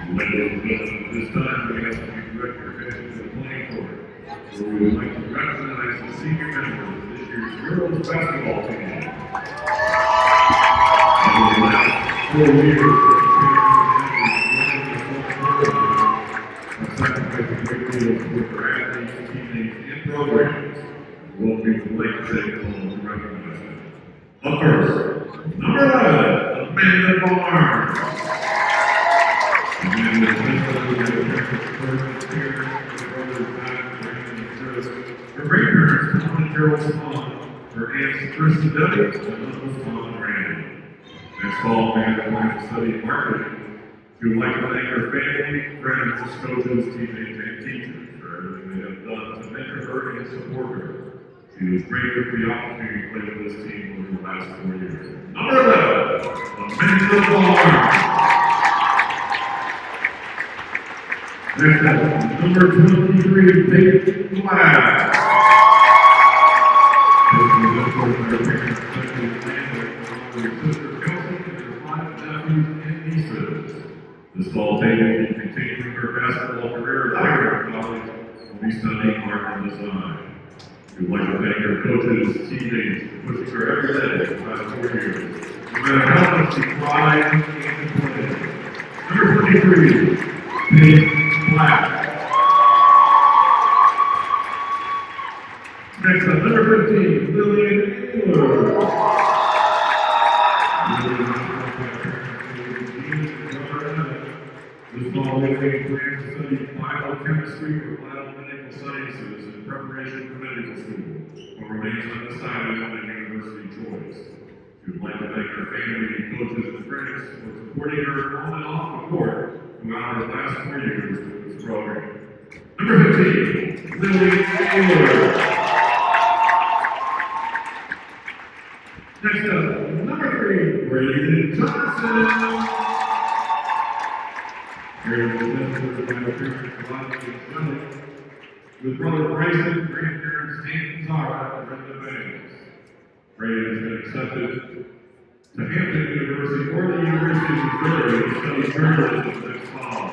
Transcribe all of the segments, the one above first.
Ladies and gentlemen, at this time, we ask that you direct your attention to the playing court, where we would like to recognize the senior members of this year's girls basketball team. In the last 4 years, have sacrificed a great deal for their athletes, teammates, and programs. What we would like to take a moment to recognize them. Up first, number 11, Amanda Barnes. Amanda is her great-parents, Tom and Carol Swan, her aunts Chris and Debbie, and uncles Tom and Randy. Next fall, Amanda plans to study marketing. She would like to thank her family, friends, coaches, teammates, and teachers for everything they have done to mentor her and support her. She was grateful for the opportunity to play with this team over the last 4 years. Number 11, Amanda Barnes. Next up, number 23, Peyton Black. This fall, Peyton will be continuing her basketball career at Ira College and will be studying art and design. We would like to thank her coaches, teammates, for pushing her every day for the last 4 years. No matter how much she cried and played. Number 23, Peyton Black. Next up, number 15, Lillian Taylor. This fall, Lillian plans to study biochemistry or biomedical sciences in preparation for medical school, but remains undecided on a university choice. She would like to thank her family, coaches, and friends for supporting her on and off the court throughout her last 4 years with this program. Number 15, Lillian Taylor. Next up, number 3, Brayden Johnson. Brayden was mentored by her parents, Rodney and Shelley, with brother Bryson, grandparents, Aunt and Zara, and Brenda Banks. Brayden has been accepted to Hampton University or the University of Missouri to study journalism next fall.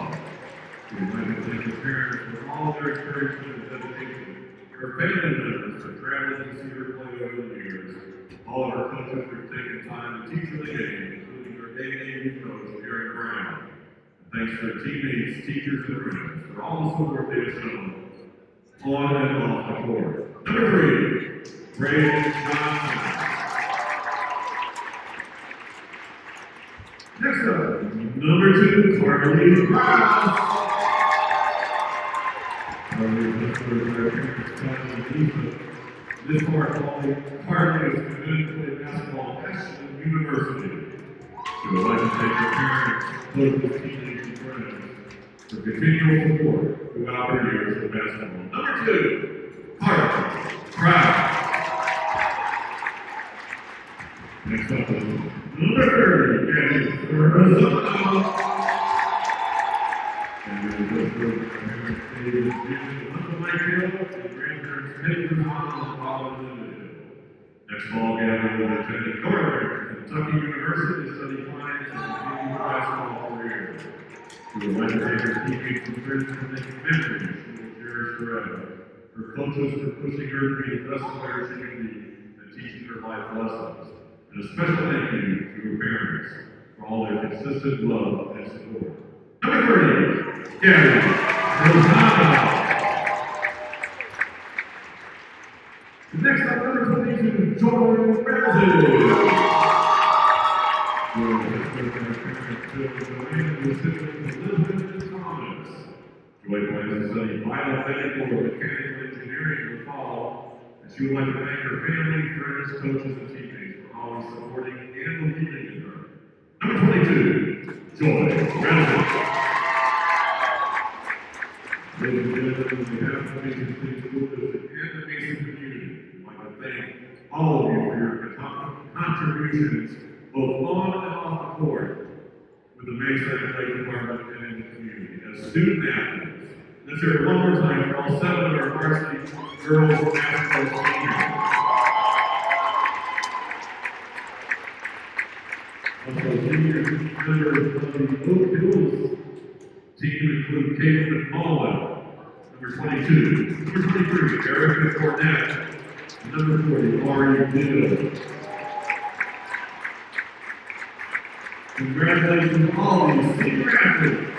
We would like to thank her parents for all their encouragement and dedication, her family members for traveling to see her play over the years, all of our coaches for taking time to teach her the game, including our day-to-day coach, Aaron Brown. And thanks to her teammates, teachers, and friends for all the support they have shown on and off the court. Number 3, Brayden Johnson. Next up, number 2, Carly Rouse. Carly is mentored by her parents, Tom and Lisa. This part, Carly is committed to play basketball at Ashland University. She would like to thank her parents, coaches, teammates, and friends for continual support throughout her years of basketball. Number 2, Carly Rouse. Next up is number 30, Gabby Arizona. And we will go through our parents' David and Jim, Uncle Mike Hill, and grandparents Pedro and Paul Limited. Next fall, Gabby will attend Northern Kentucky University to study finance and continue her basketball career. She would like to thank her teammates and friends for making memories she will cherish forever. Her coaches for pushing her to be the best player she can be and teaching her life lessons. And a special thank you to her parents for all their consistent love and support. Number 30, Gabby Rosado. Next up, number 22, Jordan Ramsey. Joy plans to study biomedical or mechanical engineering in the fall, and she would like to thank her family, friends, coaches, and teammates for always supporting and believing in her. Number 22, Joy Ramsey. Ladies and gentlemen, on behalf of the Mason City School District and the Mason community, I'd like to thank all of you for your contributions, both on and off the court, with the Mason Athletic Department and in the community. As student athletes, let's hear it one more time for all 7 of our varsity girls basketball teams. Also, seniors, members of the Oak Hills Team include Caitlin McMullen, number 22, number 23, Erica Cornett, and number 40, Laurie Dill. Congratulations to all these senior athletes.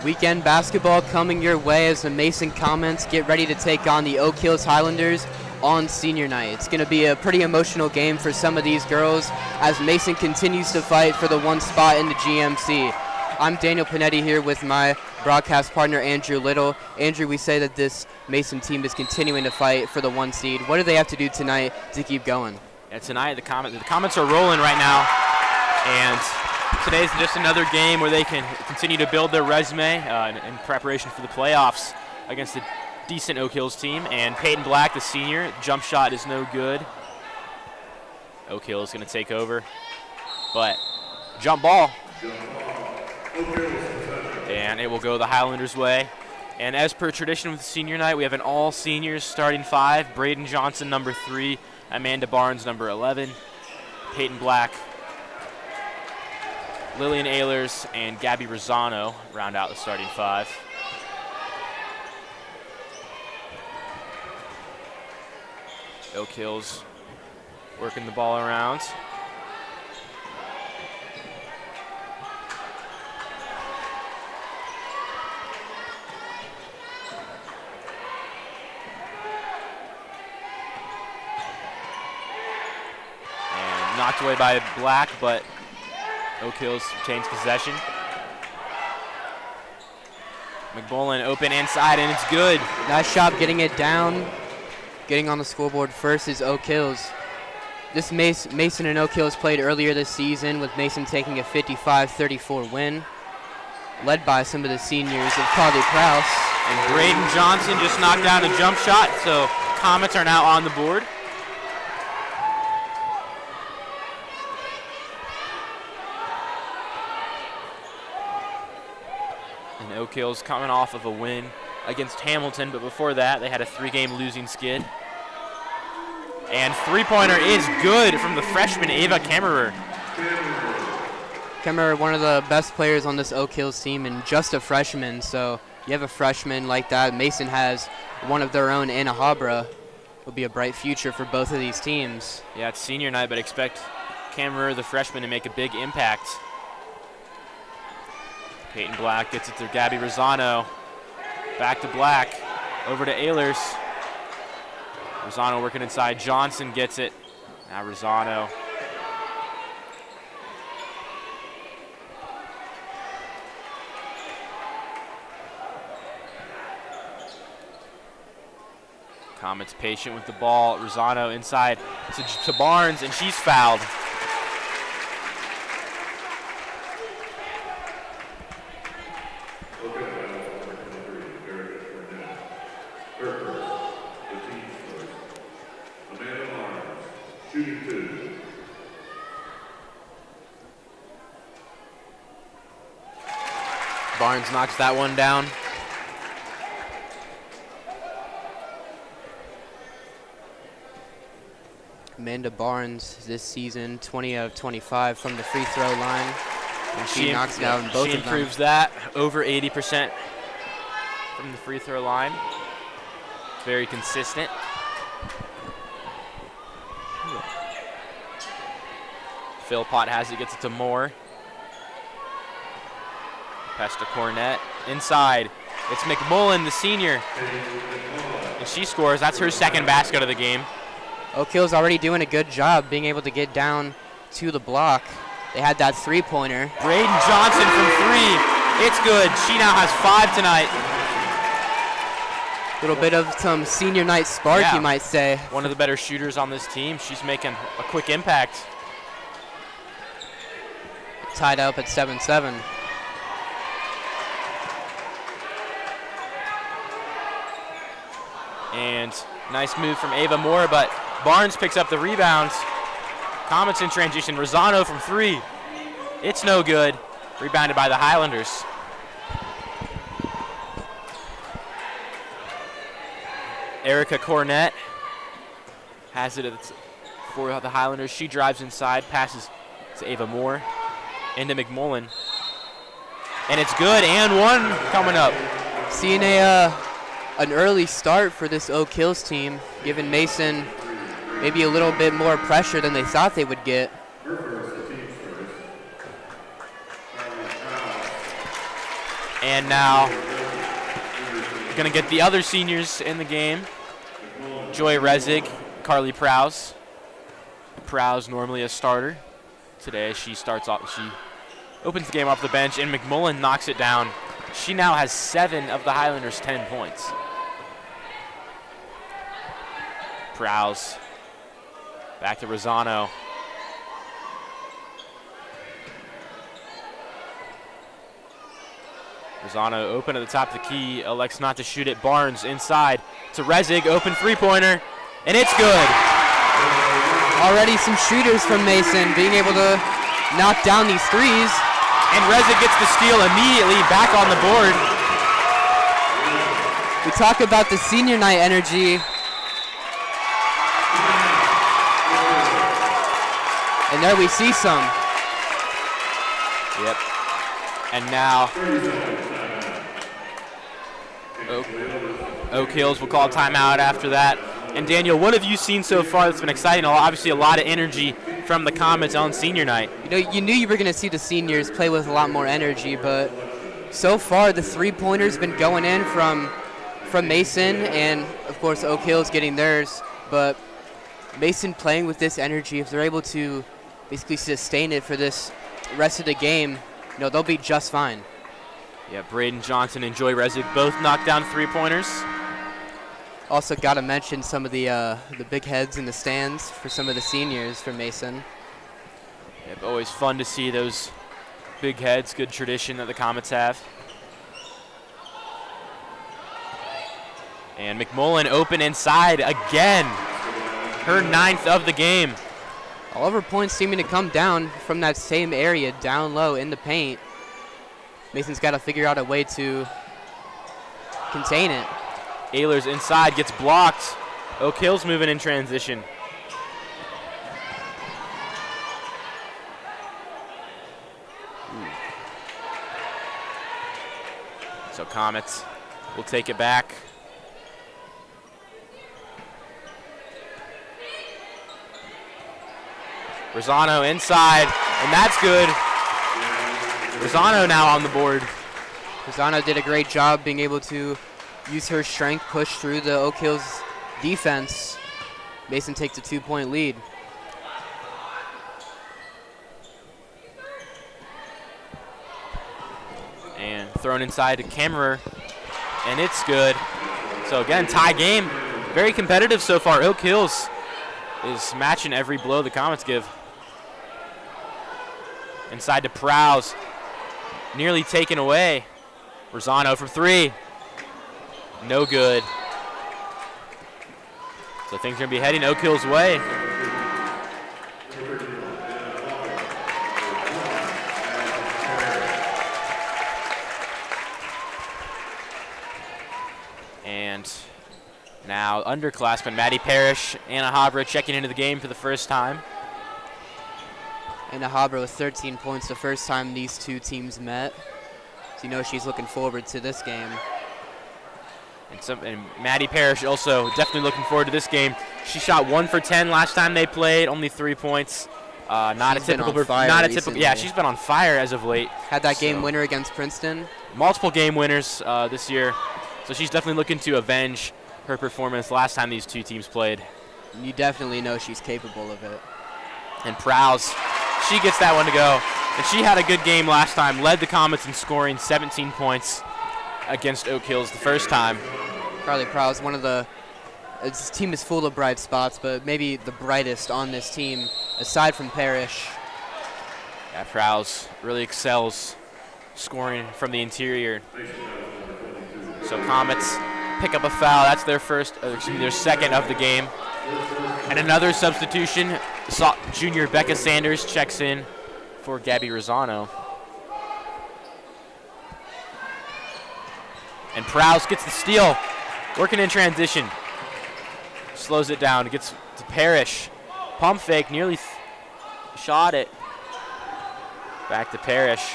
Weekend basketball coming your way as the Mason Comets get ready to take on the Oak Hills Highlanders on senior night. It's going to be a pretty emotional game for some of these girls as Mason continues to fight for the one spot in the GMC. I'm Daniel Panetti here with my broadcast partner Andrew Little. Andrew, we say that this Mason team is continuing to fight for the one seed. What do they have to do tonight to keep going? Yeah, tonight the Comets are rolling right now, and today's just another game where they can continue to build their resume in preparation for the playoffs against a decent Oak Hills team. And Peyton Black, the senior, jump shot is no good. Oak Hills going to take over, but jump ball. And it will go the Highlanders' way. And as per tradition with senior night, we have an all-seniors starting five. Braden Johnson, number 3. Amanda Barnes, number 11. Peyton Black, Lillian Ehlers, and Gabby Rosano round out the starting five. Oak Hills working the ball around. Knocked away by Black, but Oak Hills retains possession. McMullen open inside, and it's good. Nice job getting it down. Getting on the scoreboard first is Oak Hills. This Mason and Oak Hills played earlier this season, with Mason taking a 55-34 win, led by some of the seniors of Carly Prowse. And Braden Johnson just knocked down a jump shot, so Comets are now on the board. Oak Hills coming off of a win against Hamilton, but before that they had a 3-game losing skid. And three-pointer is good from the freshman Ava Kemmerer. Kemmerer, one of the best players on this Oak Hills team, and just a freshman, so you have a freshman like that. Mason has one of their own, Anna Habra. Will be a bright future for both of these teams. Yeah, it's senior night, but expect Kemmerer, the freshman, to make a big impact. Peyton Black gets it to Gabby Rosano. Back to Black. Over to Ehlers. Rosano working inside. Johnson gets it. Now Rosano. Comets patient with the ball. Rosano inside to Barnes, and she's fouled. Barnes knocks that one down. Amanda Barnes this season, 20 out of 25 from the free throw line. And she knocks down both of them. She improves that, over 80% from the free throw line. Very consistent. Philpott has it, gets it to Moore. Pass to Cornett. Inside, it's McMullen, the senior. And she scores. That's her second basket of the game. Oak Hills already doing a good job being able to get down to the block. They had that three-pointer. Braden Johnson from 3. It's good. She now has 5 tonight. A little bit of some senior night spark, you might say. One of the better shooters on this team. She's making a quick impact. Tied up at 7-7. And nice move from Ava Moore, but Barnes picks up the rebound. Comets in transition. Rosano from 3. It's no good. Rebounded by the Highlanders. Erica Cornett has it for the Highlanders. She drives inside, passes to Ava Moore, into McMullen. And it's good, and one coming up. Seeing an early start for this Oak Hills team, giving Mason maybe a little bit more pressure than they thought they would get. And now going to get the other seniors in the game. Joy Rezig, Carly Prowse. Prowse normally a starter. Today she opens the game off the bench, and McMullen knocks it down. She now has 7 of the Highlanders' 10 points. Prowse back to Rosano. Rosano open at the top of the key, elects not to shoot it. Barnes inside to Rezig, open three-pointer, and it's good. Already some shooters from Mason being able to knock down these threes. And Rezig gets the steal immediately back on the board. We talk about the senior night energy. And there we see some. Yep. And now Oak Hills will call timeout after that. And Daniel, what have you seen so far that's been exciting? Obviously a lot of energy from the Comets on senior night. You knew you were going to see the seniors play with a lot more energy, but so far the three-pointers been going in from Mason, and of course Oak Hills getting theirs. But Mason playing with this energy, if they're able to basically sustain it for this rest of the game, they'll be just fine. Yeah, Braden Johnson and Joy Rezig both knocked down three-pointers. Also got to mention some of the big heads in the stands for some of the seniors from Mason. Yep, always fun to see those big heads, good tradition that the Comets have. And McMullen open inside again, her 9th of the game. All of her points seeming to come down from that same area, down low in the paint. Mason's got to figure out a way to contain it. Ehlers inside, gets blocked. Oak Hills moving in transition. So Comets will take it back. Rosano inside, and that's good. Rosano now on the board. Rosano did a great job being able to use her strength, push through the Oak Hills defense. Mason takes a 2-point lead. And thrown inside to Kammerer, and it's good. So again, tie game. Very competitive so far. Oak Hills is matching every blow the Comets give. Inside to Prowse, nearly taken away. Rosano from 3. No good. So things are going to be heading Oak Hills' way. And now underclassmen Maddie Parrish, Anna Habra checking into the game for the first time. Anna Habra with 13 points the first time these two teams met. So she's looking forward to this game. And Maddie Parrish also definitely looking forward to this game. She shot 1 for 10 last time they played, only 3 points. Not a typical. Yeah, she's been on fire as of late. Had that game winner against Princeton. Multiple game winners this year, so she's definitely looking to avenge her performance last time these two teams played. You definitely know she's capable of it. And Prowse, she gets that one to go. And she had a good game last time, led the Comets in scoring 17 points against Oak Hills the first time. Carly Prowse, this team is full of bright spots, but maybe the brightest on this team, aside from Parrish. Yeah, Prowse really excels scoring from the interior. So Comets pick up a foul. That's their their second of the game. And another substitution. Junior Becca Sanders checks in for Gabby Rosano. And Prowse gets the steal, working in transition. Slows it down, gets to Parrish. Pump fake, nearly shot it. Back to Parrish.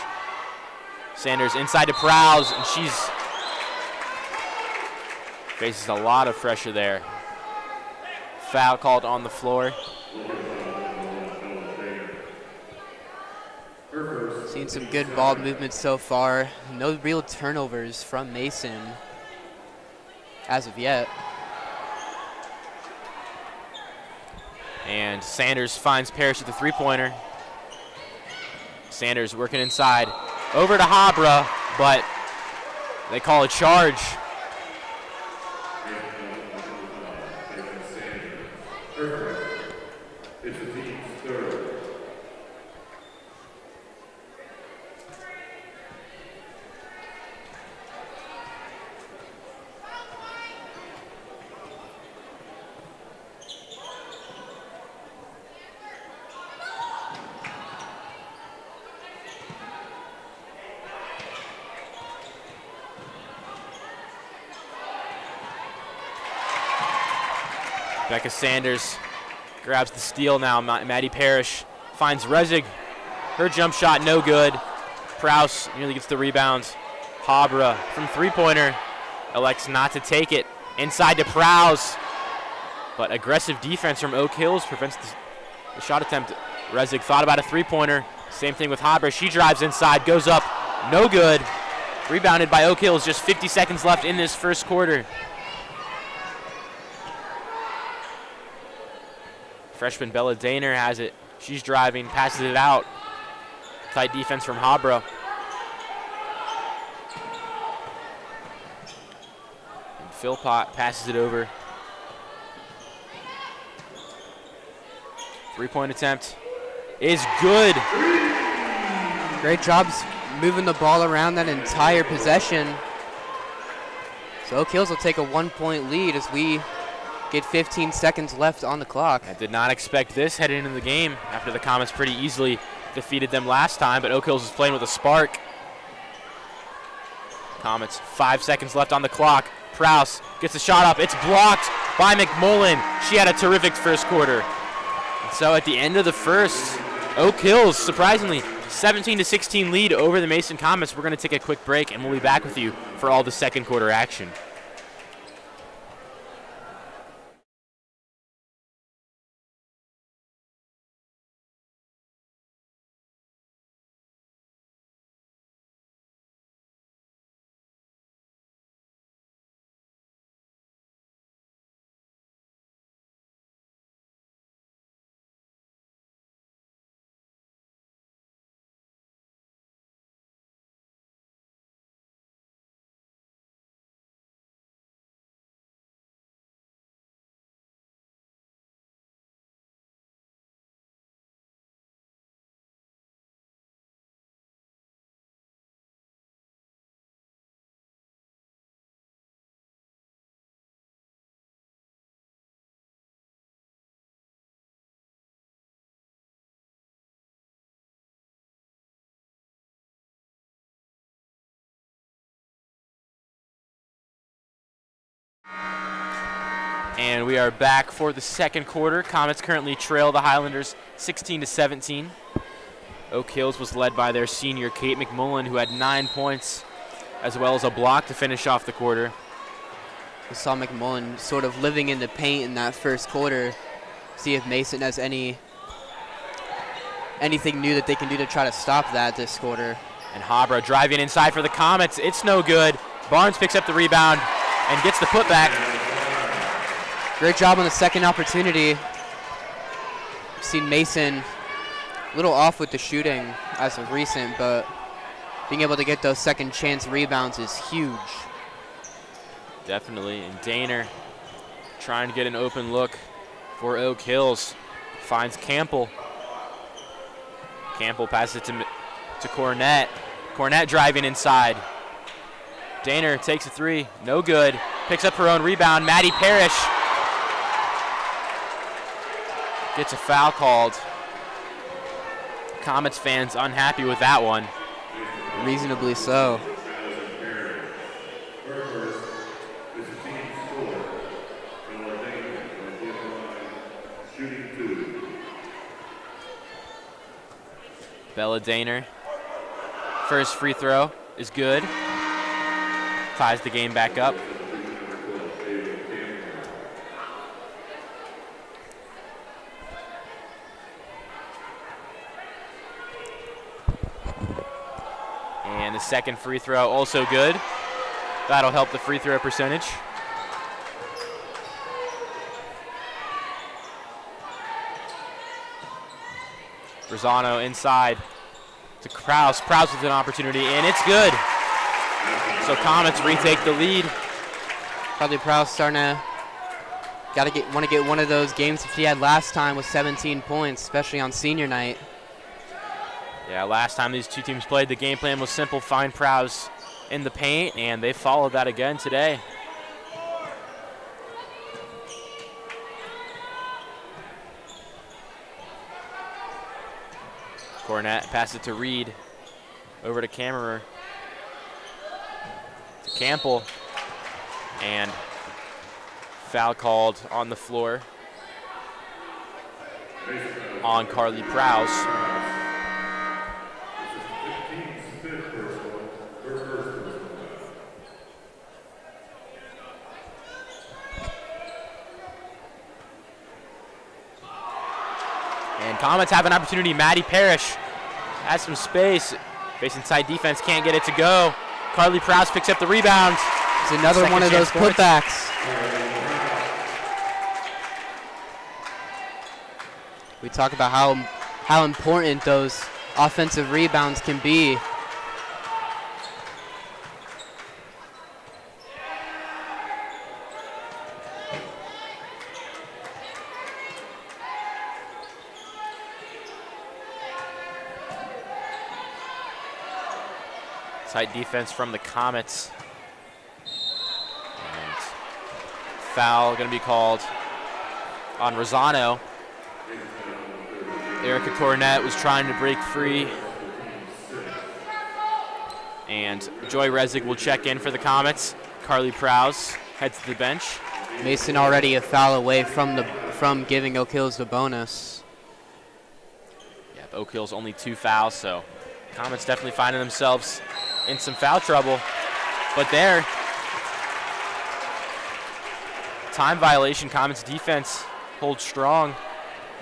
Sanders inside to Prowse, and she's faces a lot of pressure there. Foul called on the floor. Seen some good ball movement so far. No real turnovers from Mason as of yet. And Sanders finds Parrish at the three-pointer. Sanders working inside. Over to Habra, but they call a charge. It's the team's third. Becca Sanders grabs the steal now. Maddie Parrish finds Rezig. Her jump shot no good. Prouse nearly gets the rebound. Habra from three-pointer elects not to take it. Inside to Prouse. But aggressive defense from Oak Hills prevents the shot attempt. Rezig thought about a three-pointer. Same thing with Habra. She drives inside, goes up, no good. Rebounded by Oak Hills, just 50 seconds left in this first quarter. Freshman Bella Daner has it. She's driving, passes it out. Tight defense from Habra. And Philpott passes it over. Three-point attempt is good. Great jobs moving the ball around that entire possession. So Oak Hills will take a 1-point lead as we get 15 seconds left on the clock. I did not expect this heading into the game after the Comets pretty easily defeated them last time, but Oak Hills is playing with a spark. Comets, 5 seconds left on the clock. Prouse gets the shot up. It's blocked by McMullen. She had a terrific first quarter. And so at the end of the first, Oak Hills, surprisingly, 17-16 lead over the Mason Comets. We're going to take a quick break, and we'll be back with you for all the second quarter action. And we are back for the second quarter. Comets currently trail the Highlanders 16-17. Oak Hills was led by their senior Kate McMullen, who had 9 points, as well as a block to finish off the quarter. We saw McMullen sort of living in the paint in that first quarter. See if Mason has anything new that they can do to try to stop that this quarter. And Habra driving inside for the Comets. It's no good. Barnes picks up the rebound and gets the putback. Great job on the second opportunity. Seen Mason a little off with the shooting as of recent, but being able to get those second chance rebounds is huge. Definitely. And Daner trying to get an open look for Oak Hills. Finds Campbell. Campbell passes it to Cornett. Cornett driving inside. Daner takes a three. No good. Picks up her own rebound. Maddie Parrish gets a foul called. Comets fans unhappy with that one. Reasonably so. Bella Daner. First free throw is good. Ties the game back up. And the second free throw also good. That'll help the free throw percentage. Rosano inside to Krause. Krause with an opportunity, and it's good. So Comets retake the lead. Probably Prowse starting to want to get one of those games that she had last time with 17 points, especially on senior night. Yeah, last time these two teams played, the game plan was simple: find Prowse in the paint, and they followed that again today. Cornett passes it to Reed, over to Kammerer, to Campbell, and foul called on the floor on Carly Prowse. And Comets have an opportunity. Maddie Parrish has some space. Facing side defense, can't get it to go. Carly Prowse picks up the rebound. It's another one of those putbacks. We talk about how important those offensive rebounds can be. Tight defense from the Comets. And foul going to be called on Rosano. Erica Cornett was trying to break free. And Joy Resig will check in for the Comets. Carly Prowse heads to the bench. Mason already a foul away from giving Oak Hills the bonus. Yeah, Oak Hills only 2 fouls, so Comets definitely finding themselves in some foul trouble. But there, time violation. Comets defense holds strong.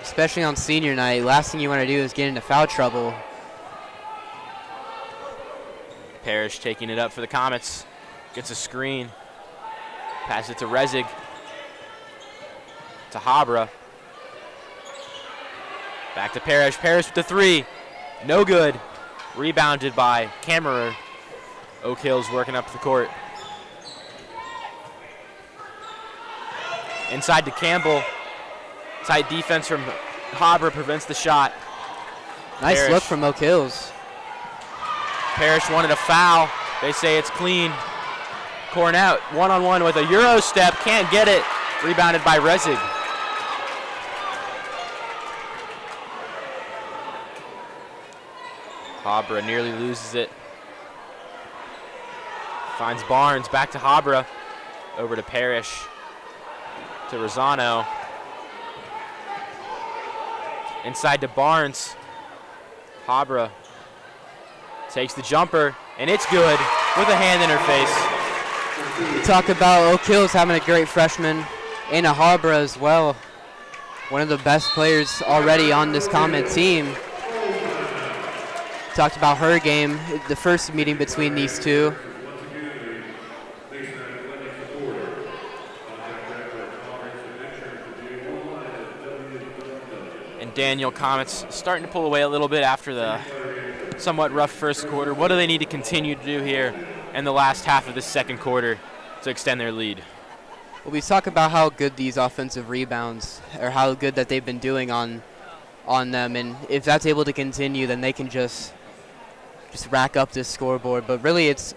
Especially on senior night, last thing you want to do is get into foul trouble. Parrish taking it up for the Comets. Gets a screen. Pass it to Resig. To Habra. Back to Parrish. Parrish with the 3. No good. Rebounded by Kammerer. Oak Hills working up the court. Inside to Campbell. Tight defense from Habra prevents the shot. Nice Parrish. look from Oak Hills. Parrish wanted a foul. They say it's clean. Cornett one-on-one with a Euro step. Can't get it. Rebounded by Resig. Habra nearly loses it. Finds Barnes. Back to Habra. Over to Parrish. To Rosano. Inside to Barnes. Habra takes the jumper, and it's good with a hand in her face. You talk about Oak Hills having a great freshman, and a Habra as well. One of the best players already on this Comet team. Talked about her game, the first meeting between these two. And Daniel, Comets starting to pull away a little bit after the somewhat rough first quarter. What do they need to continue to do here in the last half of the second quarter to extend their lead? Well, we talk about how good these offensive rebounds, or how good that they've been doing on them, and if that's able to continue, then they can just rack up this scoreboard. But really, it's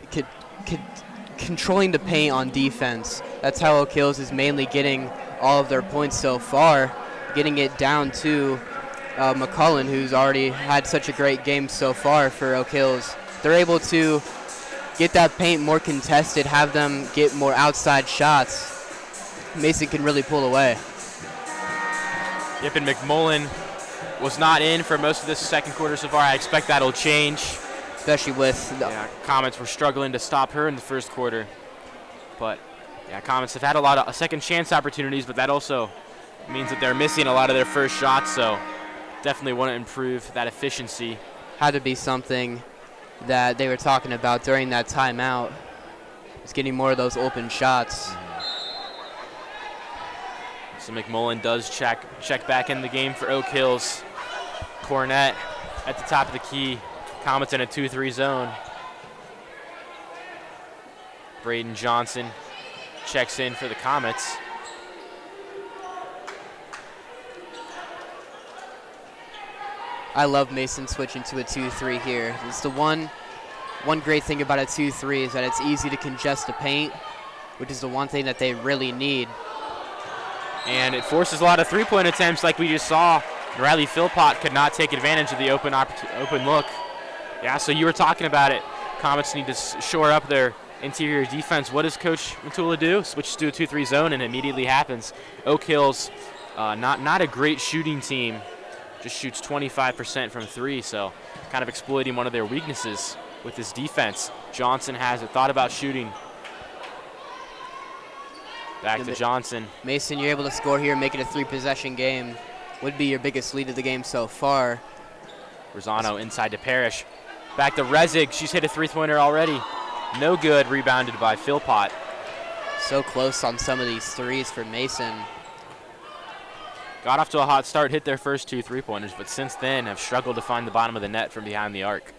controlling the paint on defense. That's how Oak Hills is mainly getting all of their points so far, getting it down to McCullen, who's already had such a great game so far for Oak Hills. They're able to get that paint more contested, have them get more outside shots. Mason can really pull away. Yep, and McMullen was not in for most of this second quarter so far. I expect that'll change. Especially with Comets were struggling to stop her in the first quarter. But yeah, Comets have had a lot of second chance opportunities, but that also means that they're missing a lot of their first shots, so definitely want to improve that efficiency. Had to be something that they were talking about during that timeout. Is getting more of those open shots. So McMullen does check back in the game for Oak Hills. Cornett at the top of the key. Comets in a 2-3 zone. Braden Johnson checks in for the Comets. I love Mason switching to a 2-3 here. It's the one great thing about a 2-3 is that it's easy to congest the paint, which is the one thing that they really need. And it forces a lot of three-point attempts like we just saw. Riley Philpott could not take advantage of the open look. Yeah, so you were talking about it. Comets need to shore up their interior defense. What does Coach Matula do? Switches to a 2-3 zone, and it immediately happens. Oak Hills, not a great shooting team. Just shoots 25% from three, so kind of exploiting one of their weaknesses with his defense. Johnson has it, thought about shooting. Back to Johnson. Mason, you're able to score here, make it a 3-possession game. Would be your biggest lead of the game so far. Rosano inside to Parrish. Back to Rezig. She's hit a three-pointer already. No good, rebounded by Philpott. So close on some of these threes for Mason. Got off to a hot start, hit their first 2 3-pointers, but since then have struggled to find the bottom of the net from behind the arc.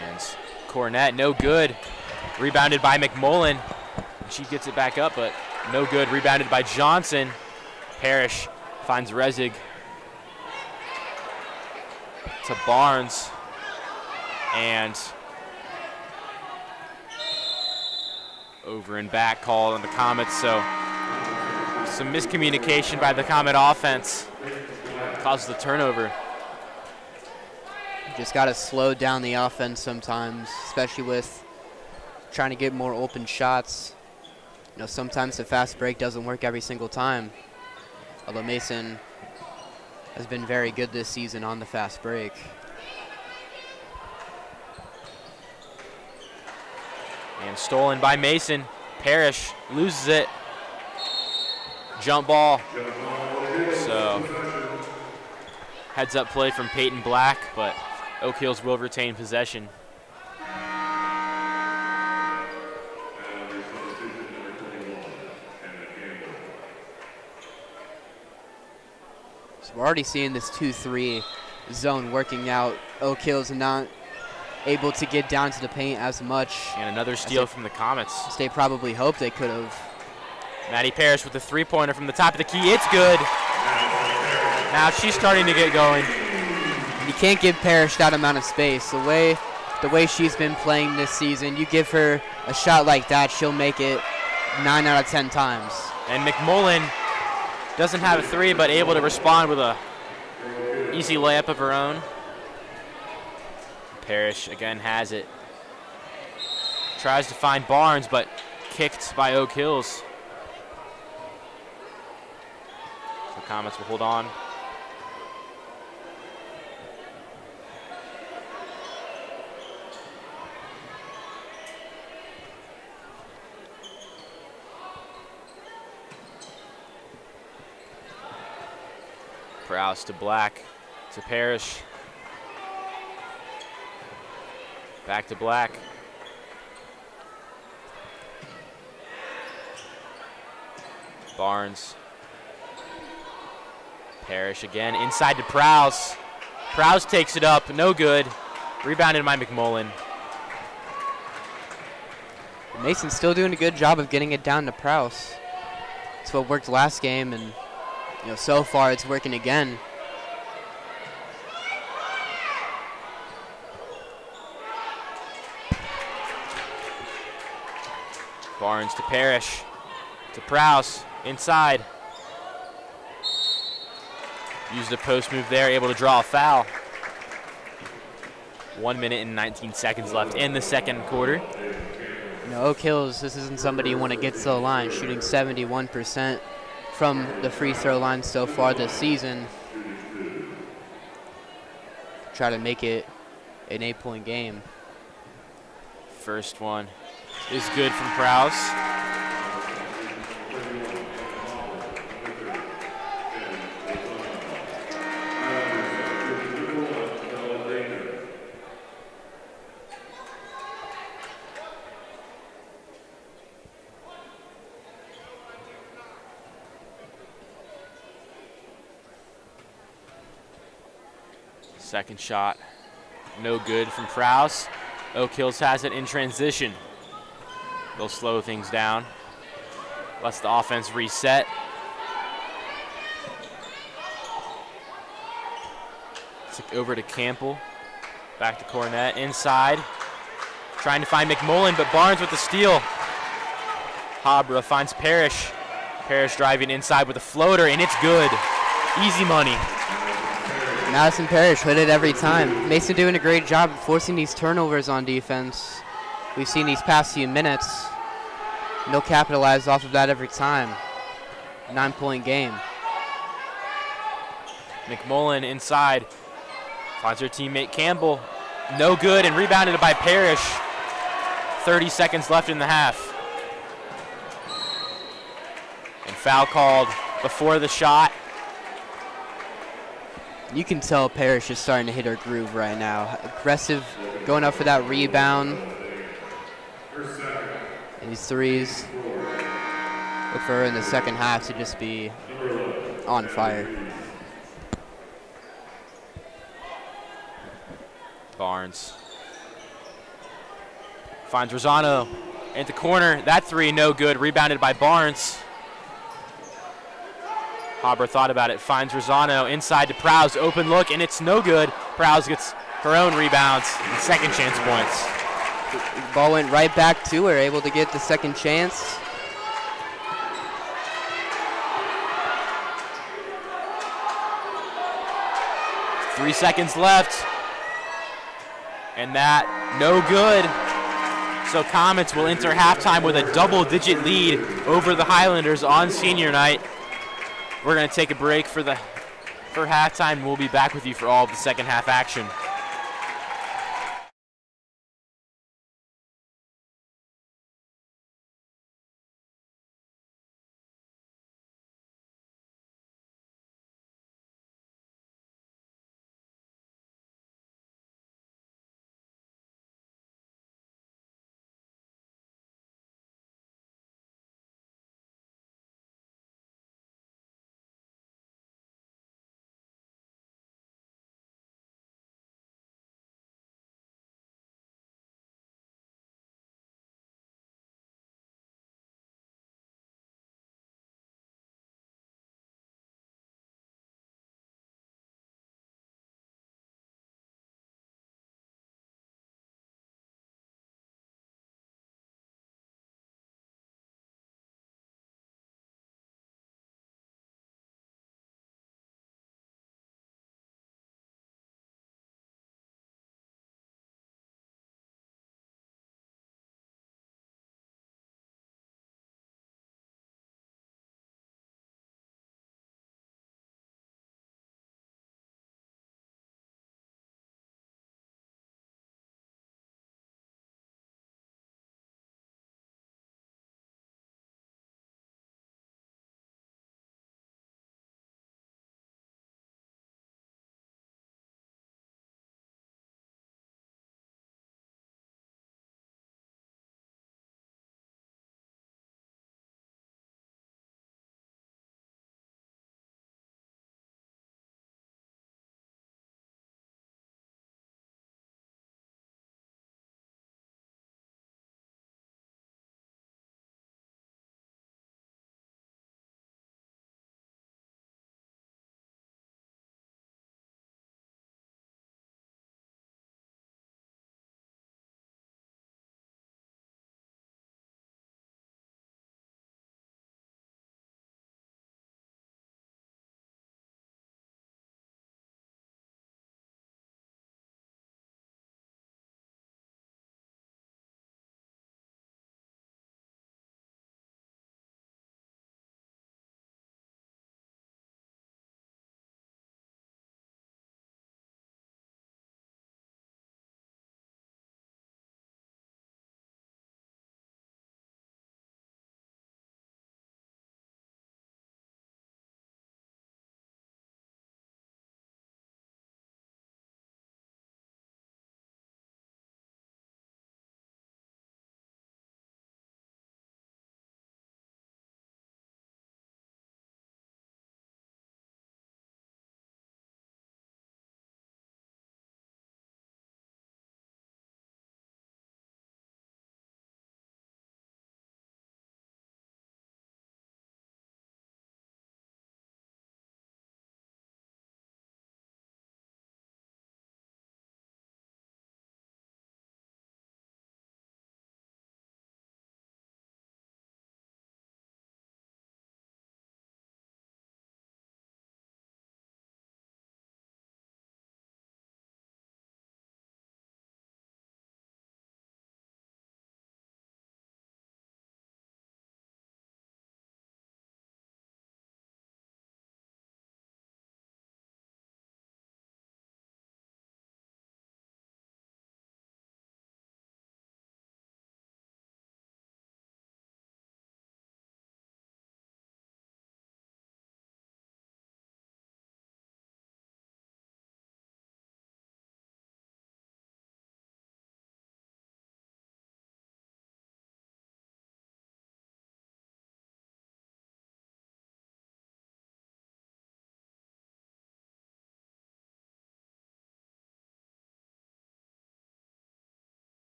And Cornett, no good. Rebounded by McMullen. She gets it back up, but no good. Rebounded by Johnson. Parrish finds Rezig. To Barnes. And over and back call on the Comets, so some miscommunication by the Comet offense causes the turnover. Just got to slow down the offense sometimes, especially with trying to get more open shots. You know, sometimes the fast break doesn't work every single time, although Mason has been very good this season on the fast break. And stolen by Mason. Parrish loses it. Jump ball. So heads up play from Peyton Black, but Oak Hills will retain possession. So we're already seeing this 2-3 zone working out. Oak Hills not able to get down to the paint as much. And another steal from the Comets. As they probably hoped they could have. Maddie Parrish with a three-pointer from the top of the key. It's good. Now she's starting to get going. You can't give Parrish that amount of space. The way she's been playing this season, you give her a shot like that, she'll make it 9 out of 10 times. And McMullen doesn't have a three, but able to respond with a easy layup of her own. Parrish again has it. Tries to find Barnes, but kicked by Oak Hills. So Comets will hold on. Prowse to Black, to Parrish. Back to Black. Barnes. Parrish again, inside to Prowse. Prowse takes it up, no good. Rebounded by McMullen. Mason's still doing a good job of getting it down to Prowse. It's what worked last game, and so far it's working again. Barnes to Parrish, to Prowse, inside. Used a post move there, able to draw a foul. 1 minute and 19 seconds left in the second quarter. Oak Hills, this isn't somebody you want to get to the line, shooting 71% from the free throw line so far this season. Try to make it an 8-point game. First one is good from Prowse. Second shot, no good from Prowse. Oak Hills has it in transition. They'll slow things down. Lets the offense reset. Over to Campbell. Back to Cornett, inside. Trying to find McMullen, but Barnes with the steal. Habra finds Parrish. Parrish driving inside with a floater, and it's good. Easy money. Madison Parrish hit it every time. Mason doing a great job of forcing these turnovers on defense. We've seen these past few minutes. And they'll capitalize off of that every time. 9-point game. McMullen inside. Finds her teammate Campbell. No good, and rebounded by Parrish. 30 seconds left in the half. And foul called before the shot. You can tell Parrish is starting to hit her groove right now. Aggressive, going up for that rebound. And these threes. Look for her in the second half to just be on fire. Barnes finds Rosano at the corner. That three, no good. Rebounded by Barnes. Habra thought about it. Finds Rosano inside to Prowse. Open look, and it's no good. Prowse gets her own rebounds and second chance points. The ball went right back to her, able to get the second chance. Three seconds left. And that, no good. So Comets will enter halftime with a double-digit lead over the Highlanders on senior night. We're going to take a break for halftime. We'll be back with you for all of the second half action.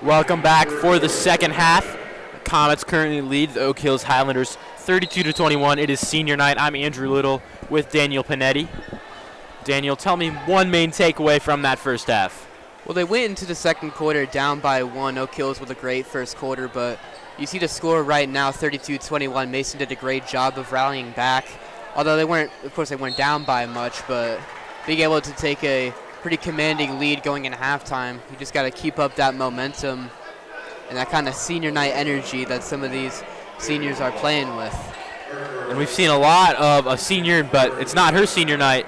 Welcome back for the second half. Comets currently lead the Oak Hills Highlanders 32-21. It is senior night. I'm Andrew Little with Daniel Panetti. Daniel, tell me one main takeaway from that first half. Well, they went into the second quarter down by 1. Oak Hills with a great first quarter, but you see the score right now, 32-21. Mason did a great job of rallying back. Although they weren't down by much, but being able to take a pretty commanding lead going into halftime. You just got to keep up that momentum and that kind of senior night energy that some of these seniors are playing with. And we've seen a lot of a senior, but it's not her senior night.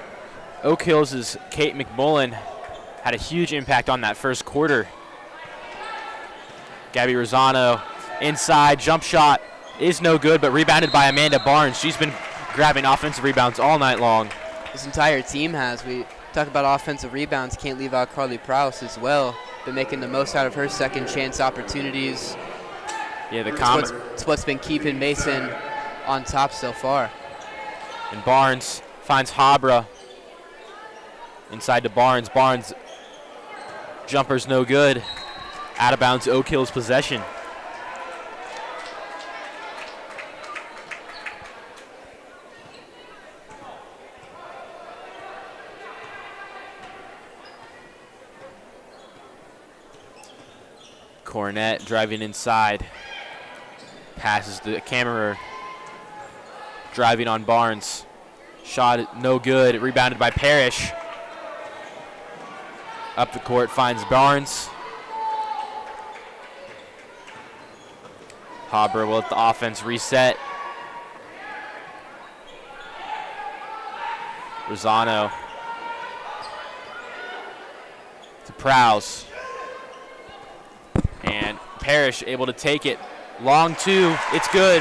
Oak Hills' Kate McMullen had a huge impact on that first quarter. Gabby Rosano inside, jump shot is no good, but rebounded by Amanda Barnes. She's been grabbing offensive rebounds all night long. This entire team has. We talk about offensive rebounds, can't leave out Carly Prowse as well. Been making the most out of her second chance opportunities. Yeah, it's what's been keeping Mason on top so far. And Barnes finds Habra inside to Barnes. Barnes jumper's no good. Out of bounds, Oak Hills possession. Cornett driving inside. Passes the Kammerer. Driving on Barnes. Shot no good. Rebounded by Parrish. Up the court finds Barnes. Habra will let the offense reset. Rosano to Prowse. And Parrish able to take it. Long two, it's good.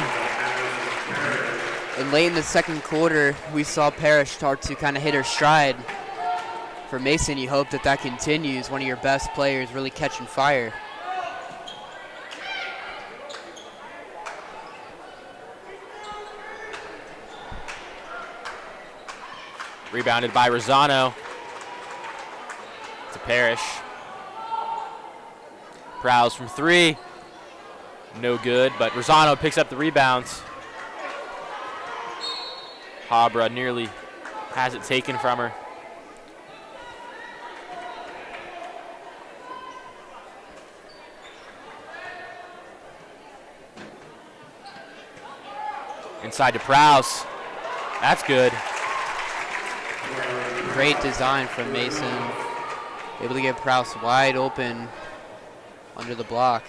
And late in the second quarter, we saw Parrish start to kind of hit her stride. For Mason, you hope that continues. One of your best players really catching fire. Rebounded by Rosano to Parrish. Prowse from three. No good, but Rosano picks up the rebounds. Habra nearly has it taken from her. Inside to Prowse. That's good. Great design from Mason. Able to get Prowse wide open under the block.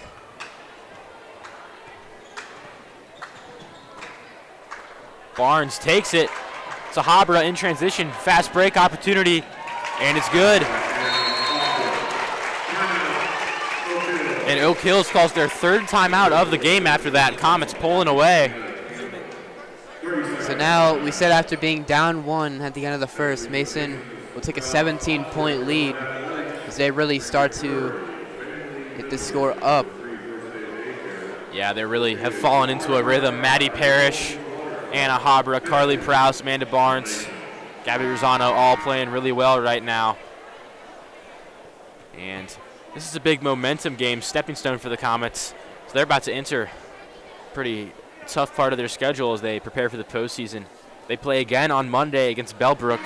Barnes takes it. It's a Habra in transition. Fast break opportunity, and it's good. And Oak Hills calls their third timeout of the game after that. Comets pulling away. So now we said after being down 1 at the end of the first, Mason will take a 17-point lead as they really start to get the score up. Yeah, they really have fallen into a rhythm. Maddie Parrish, Anna Habra, Carly Prowse, Amanda Barnes, Gabby Rosano all playing really well right now. And this is a big momentum game, stepping stone for the Comets. So they're about to enter a pretty tough part of their schedule as they prepare for the postseason. They play again on Monday against Bellbrook,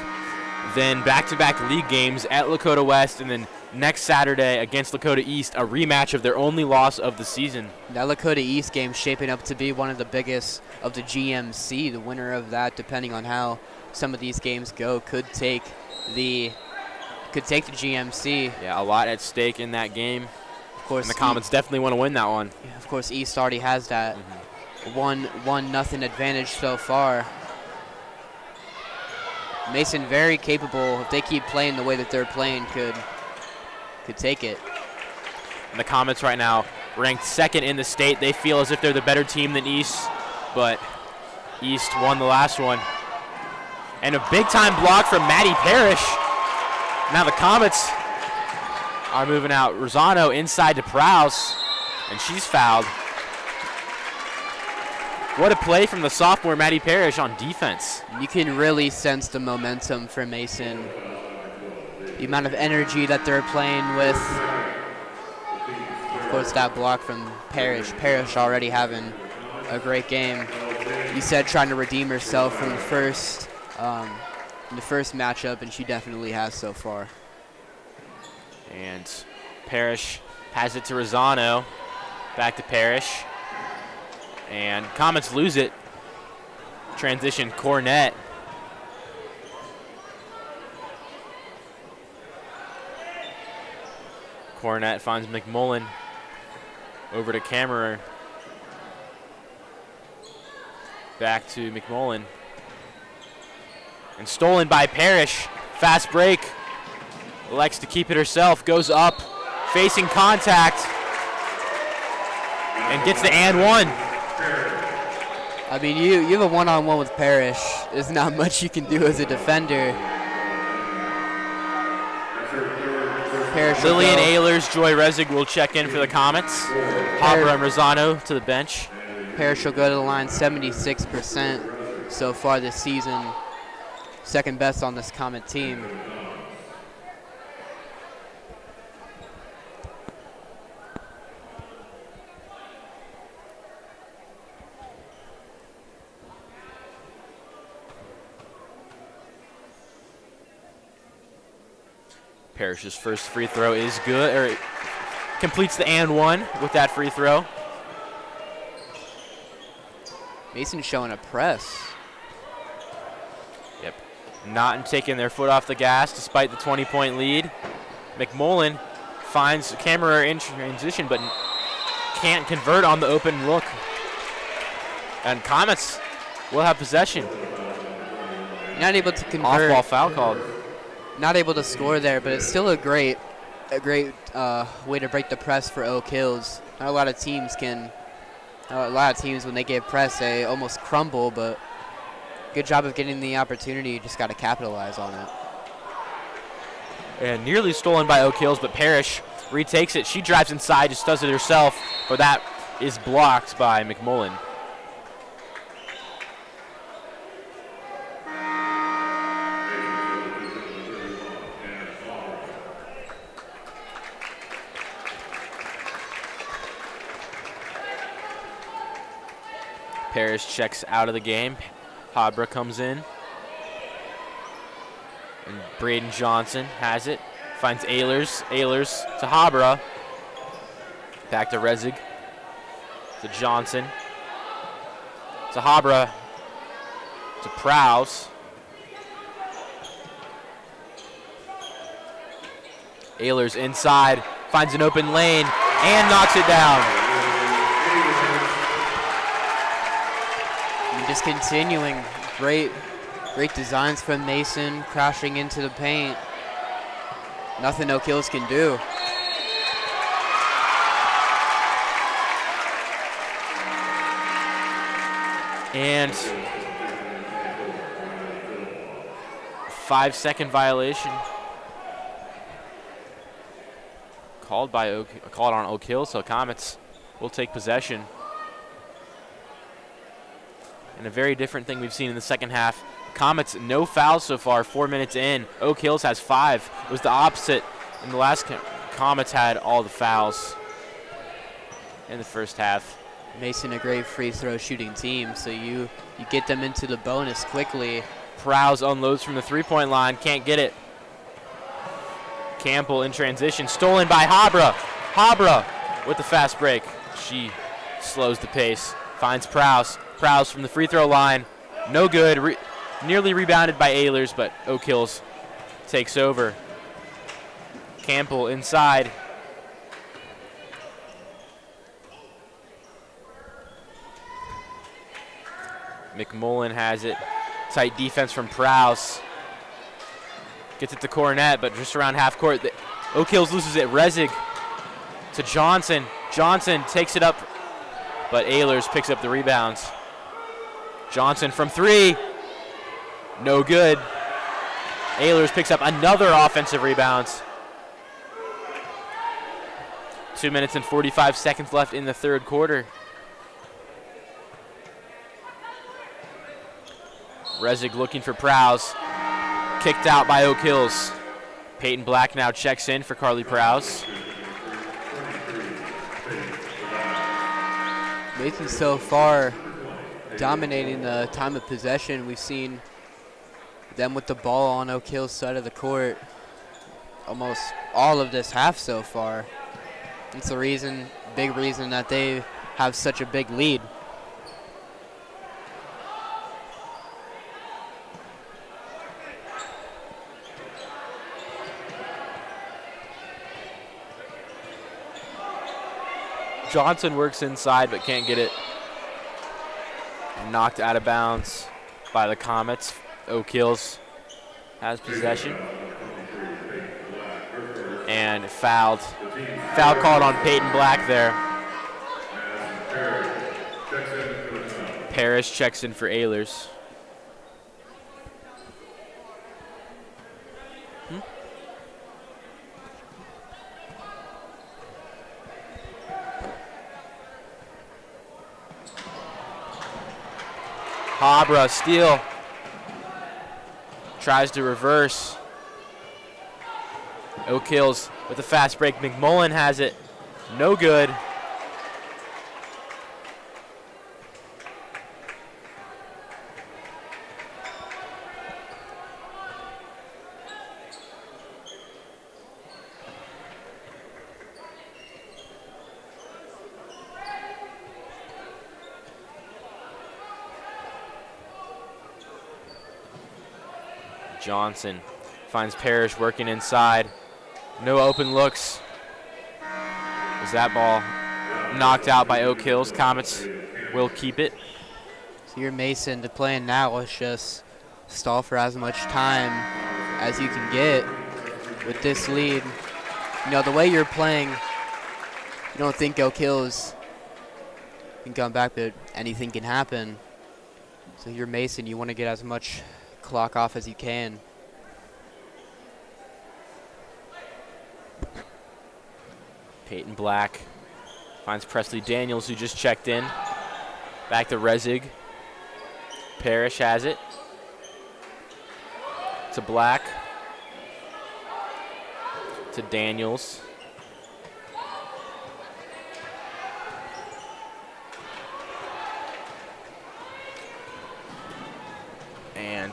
then back-to-back league games at Lakota West, and then next Saturday against Lakota East, a rematch of their only loss of the season. That Lakota East game shaping up to be one of the biggest of the GMC. The winner of that, depending on how some of these games go, could take the GMC. Yeah, a lot at stake in that game. Of course, and the Comets definitely want to win that one. Yeah, of course, East already has that 1-0 advantage so far. Mason very capable, if they keep playing the way that they're playing, could take it. And the Comets right now ranked second in the state. They feel as if they're the better team than East, but East won the last one. And a big-time block from Maddie Parrish. Now the Comets are moving out. Rosano inside to Prowse, and she's fouled. What a play from the sophomore Maddie Parrish on defense. You can really sense the momentum for Mason. The amount of energy that they're playing with. Of force that block from Parrish. Parrish already having a great game. You said trying to redeem herself from the first matchup, and she definitely has so far. And Parrish has it to Rosano. Back to Parrish. And Comets lose it. Transition Cornett. Cornett finds McMullen. Over to Kammerer. Back to McMullen. And stolen by Parrish. Fast break. Elects to keep it herself. Goes up. Facing contact. And gets the and one. I mean, you have a one-on-one with Parrish. There's not much you can do as a defender. Parrish Lillian Ehlers, Joy Rezig will check in for the Comets. Hopper and Rosano to the bench. Parrish will go to the line 76% so far this season. Second best on this Comet team. Parrish's first free throw is good, or completes the and one with that free throw. Mason showing a press. Yep, not taking their foot off the gas despite the 20-point lead. McMullen finds Kammerer in transition, but can't convert on the open look. And Comets will have possession. Not able to convert. Off-ball foul called. Not able to score there, but it's still a great way to break the press for Oak Hills. Not a lot of teams when they get pressed, they almost crumble, but good job of getting the opportunity. You just got to capitalize on it. And nearly stolen by Oak Hills, but Parrish retakes it. She drives inside, just does it herself, but that is blocked by McMullen. Parrish checks out of the game. Habra comes in. And Braden Johnson has it. Finds Ehlers. Ehlers to Habra. Back to Rezig. To Johnson. To Habra. To Prowse. Ehlers inside. Finds an open lane. And knocks it down. Just continuing, great designs from Mason, crashing into the paint. Nothing Oak Hills can do. And 5-second violation called on Oak Hills, so Comets will take possession. And a very different thing we've seen in the second half. Comets, no fouls so far, 4 minutes in. Oak Hills has 5. It was the opposite. In the last, Comets had all the fouls in the first half. Mason, a great free throw shooting team, so you get them into the bonus quickly. Prowse unloads from the three-point line, can't get it. Campbell in transition, stolen by Habra. Habra with the fast break. She slows the pace, finds Prowse. Prowse from the free throw line, no good. Nearly rebounded by Ehlers, but Oak Hills takes over. Campbell inside. McMullen has it. Tight defense from Prowse. Gets it to Cornett, but just around half court. Oak Hills loses it. Rezig to Johnson. Johnson takes it up, but Ehlers picks up the rebounds. Johnson from three. No good. Ehlers picks up another offensive rebound. 2 minutes and 45 seconds left in the third quarter. Rezig looking for Prowse. Kicked out by Oak Hills. Peyton Black now checks in for Carly Prowse. Mason so far dominating the time of possession. We've seen them with the ball on Oak Hill's side of the court almost all of this half so far. It's the reason, big reason that they have such a big lead. Johnson works inside but can't get it. Knocked out of bounds by the Comets. Oak Hills has possession. And foul called on Peyton Black there. Parrish checks in for Ehlers. Habra, steal. Tries to reverse. Oak Hills with a fast break. McMullen has it. No good. Johnson finds Parrish working inside. No open looks. Is that ball knocked out by Oak Hills? Comets will keep it. So your Mason to playing now is just stall for as much time as you can get with this lead. You know, the way you're playing, you don't think Oak Hills can come back, but anything can happen. So your Mason, you want to get as much clock off as you can. Peyton Black finds Presley Daniels, who just checked in. Back to Rezig. Parrish has it. To Black. To Daniels. And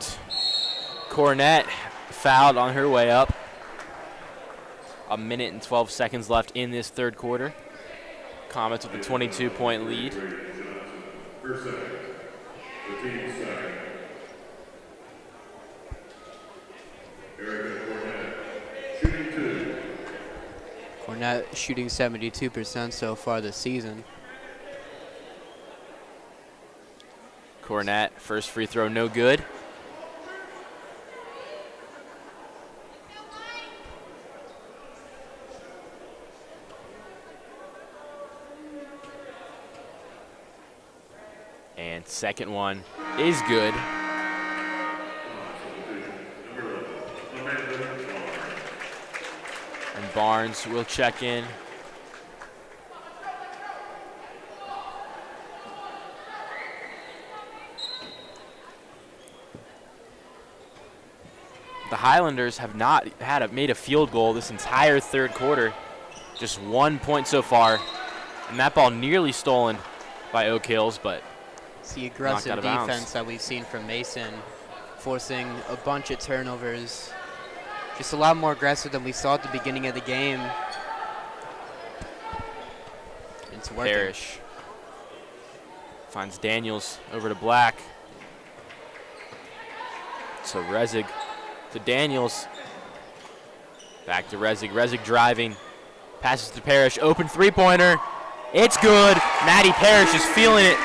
Cornett fouled on her way up. A minute and 12 seconds left in this third quarter. Comets with a 22-point lead. Cornett shooting 72% so far this season. Cornett, first free throw, no good. And second one is good. And Barnes will check in. The Highlanders have not made a field goal this entire third quarter. Just 1 point so far. And that ball nearly stolen by Oak Hills, but it's the aggressive defense that we've seen from Mason, forcing a bunch of turnovers. Just a lot more aggressive than we saw at the beginning of the game. It's working. Parrish finds Daniels over to Black. So Rezig to Daniels. Back to Rezig. Rezig driving. Passes to Parrish. Open three-pointer. It's good. Maddie Parrish is feeling it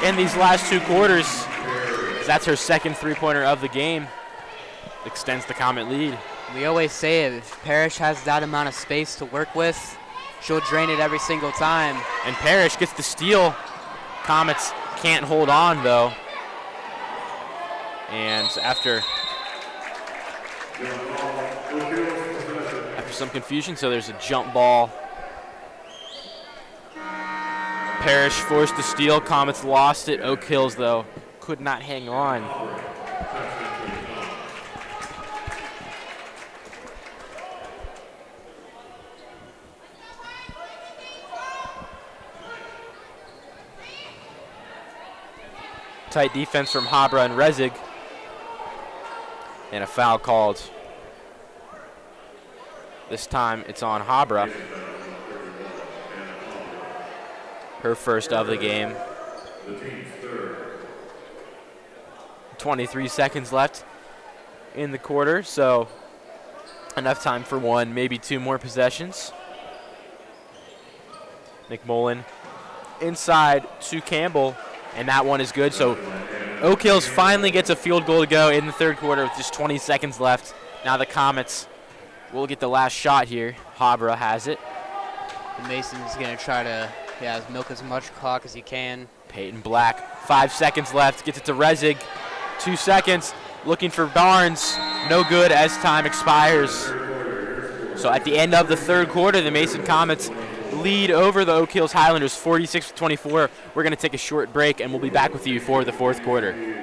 in these last two quarters. That's her second three-pointer of the game. Extends the Comet lead. We always say it, if Parrish has that amount of space to work with, she'll drain it every single time. And Parrish gets the steal. Comets can't hold on, though. And after some confusion, so there's a jump ball. Parrish forced the steal. Comets lost it. Oak Hills, though, could not hang on. tight defense from Habra and Rezig. And a foul called. This time it's on Habra. Her first of the game. 23 seconds left in the quarter, so enough time for one, maybe two more possessions. McMullen inside to Campbell, and that one is good. So Oak Hills finally gets a field goal to go in the third quarter with just 20 seconds left. Now the Comets will get the last shot here. Habra has it. Mason's going to try to milk as much clock as he can. Peyton Black, 5 seconds left, gets it to Rezig. 2 seconds, looking for Barnes. No good as time expires. So at the end of the third quarter, the Mason Comets lead over the Oak Hills Highlanders 46-24. We're going to take a short break, and we'll be back with you for the fourth quarter.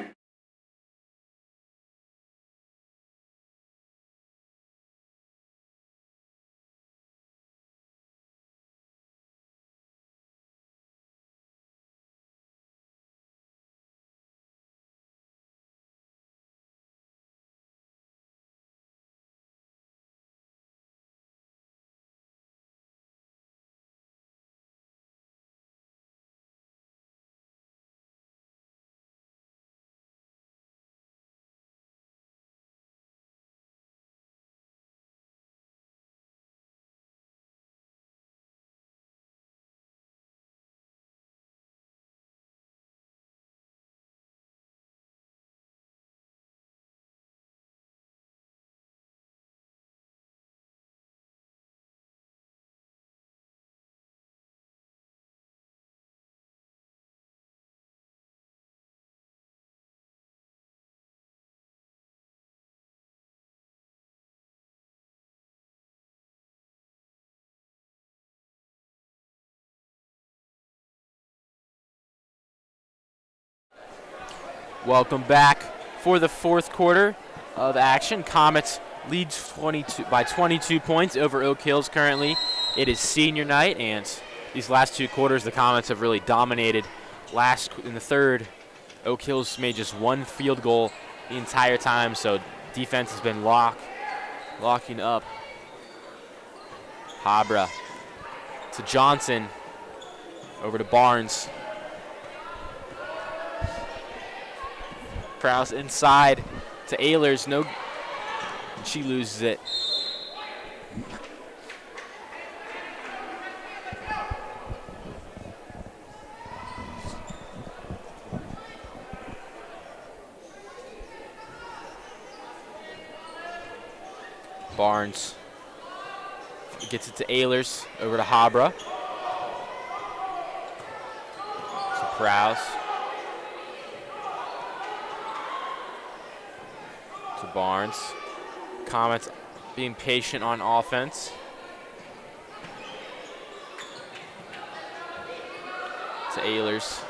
Welcome back for the fourth quarter of action. Comets leads by 22 points over Oak Hills currently. It is senior night, and these last two quarters, the Comets have really dominated. In the third, Oak Hills made just one field goal the entire time, so defense has been locking up. Habra to Johnson, over to Barnes. Krause inside to Ehlers. No, she loses it. Barnes gets it to Ehlers, over to Habra. To Krause. To Barnes. Comets being patient on offense. To Ehlers.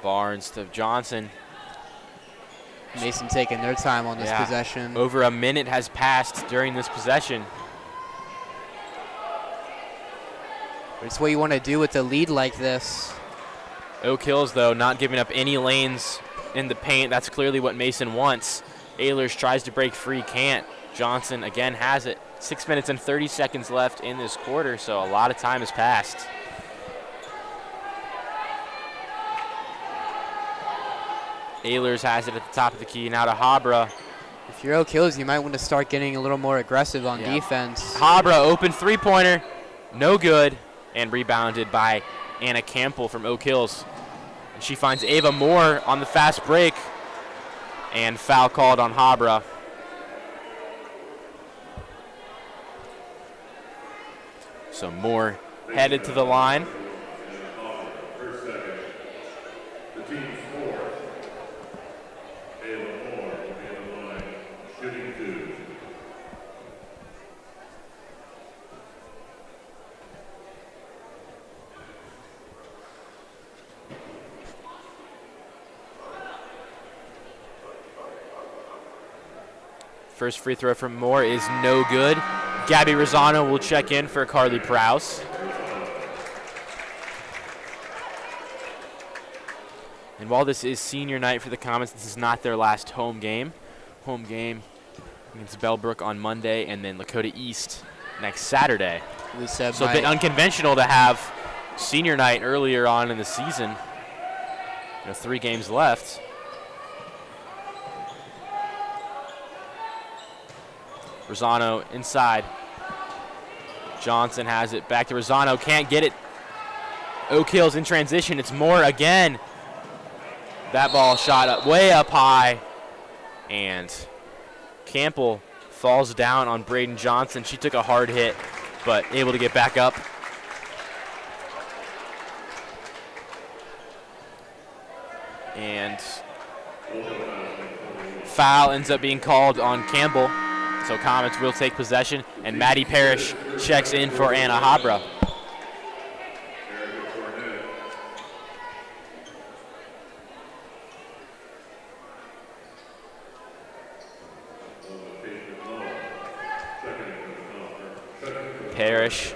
Barnes to Johnson. Mason taking their time on this possession. Over a minute has passed during this possession. It's what you want to do with a lead like this. Oak Hills, though, not giving up any lanes in the paint. That's clearly what Mason wants. Ehlers tries to break free, can't. Johnson again has it. 6 minutes and 30 seconds left in this quarter, so a lot of time has passed. Ehlers has it at the top of the key, now to Habra. If you're Oak Hills, you might want to start getting a little more aggressive on defense. Habra, open three-pointer, no good, and rebounded by Anna Campbell from Oak Hills. She finds Ava Moore on the fast break, and foul called on Habra. So Moore headed to the line. First free throw from Moore is no good. Gabby Rosano will check in for Carly Prowse. And while this is senior night for the Comets, this is not their last home game. Home game against Bellbrook on Monday, and then Lakota East next Saturday. So a bit unconventional to have senior night earlier on in the season. 3 games left. Rosano inside. Johnson has it. Back to Rosano. Can't get it. Oak Hills in transition. It's Moore again. That ball shot up way up high. And Campbell falls down on Braden Johnson. She took a hard hit, but able to get back up. And foul ends up being called on Campbell. So Comets will take possession, and Maddie Parrish checks in for Anna Habra. Parrish.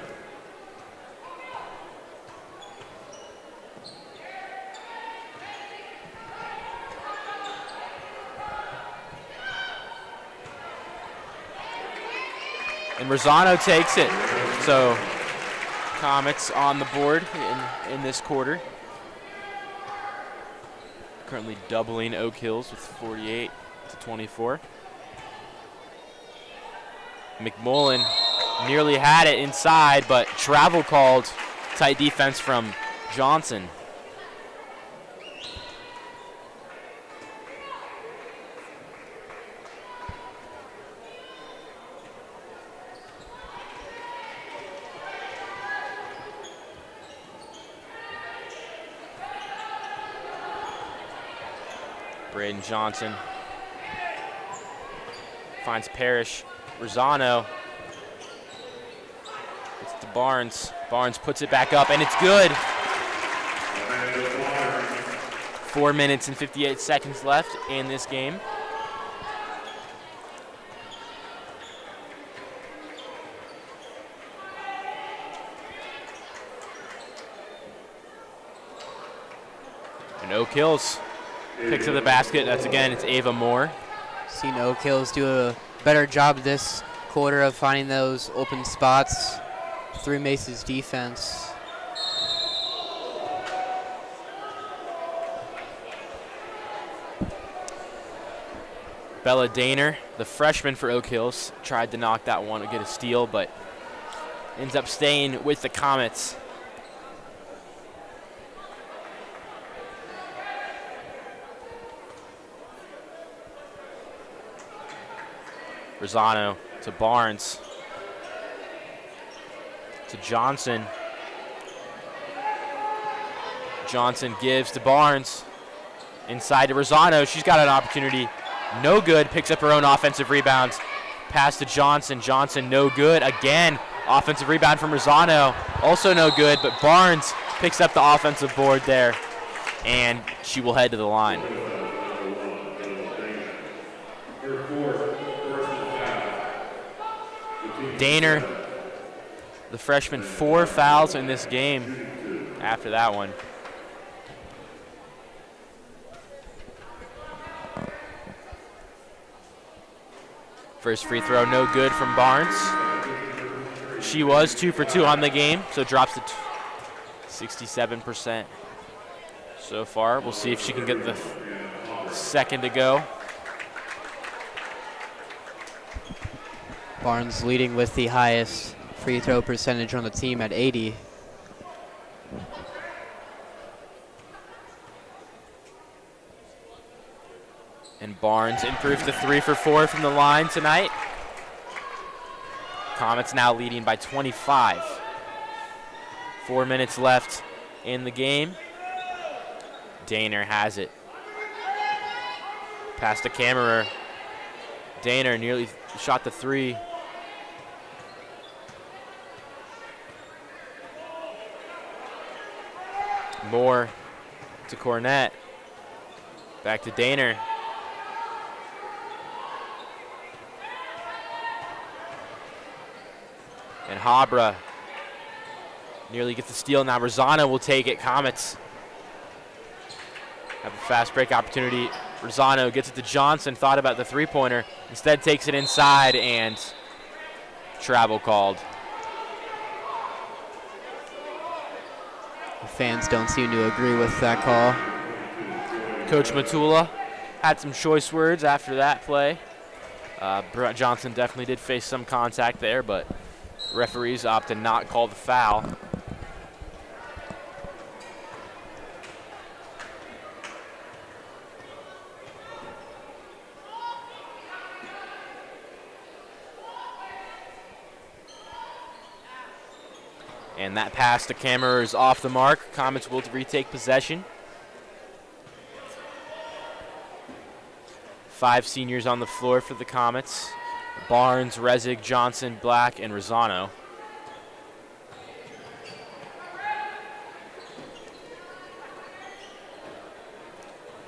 And Rosano takes it. So Comets on the board in this quarter. Currently doubling Oak Hills with 48-24. McMullen nearly had it inside, but travel called. Tight defense from Johnson. Braden Johnson finds Parrish. Rosano. It's to Barnes. Barnes puts it back up, and it's good. 4 minutes and 58 seconds left in this game. And Oak Hills picks up the basket. That's again, it's Ava Moore. Seen Oak Hills do a better job this quarter of finding those open spots through Mace's defense. Bella Daner, the freshman for Oak Hills, tried to knock that one to get a steal, but ends up staying with the Comets. Rosano to Barnes. To Johnson. Johnson gives to Barnes. Inside to Rosano. She's got an opportunity. No good. Picks up her own offensive rebound. Pass to Johnson. Johnson no good. Again, offensive rebound from Rosano. Also no good, but Barnes picks up the offensive board there, and she will head to the line. Daner, the freshman, 4 fouls in this game after that one. First free throw, no good from Barnes. She was 2 for 2 on the game, so drops to 67% so far. We'll see if she can get the second to go. Barnes leading with the highest free throw percentage on the team at 80. And Barnes improves to 3 for 4 from the line tonight. Comets now leading by 25. 4 minutes left in the game. Daner has it. Pass to Kammerer. Daner nearly shot the 3. Moore to Cornett. Back to Daner. And Habra nearly gets the steal. Now Rosano will take it. Comets have a fast break opportunity. Rosano gets it to Johnson, thought about the three-pointer. Instead takes it inside, and travel called. The fans don't seem to agree with that call. Coach Matula had some choice words after that play. Brett Johnson definitely did face some contact there, but referees opt to not call the foul. And that pass to Kammerer is off the mark. Comets will retake possession. 5 seniors on the floor for the Comets. Barnes, Rezig, Johnson, Black, and Rosano.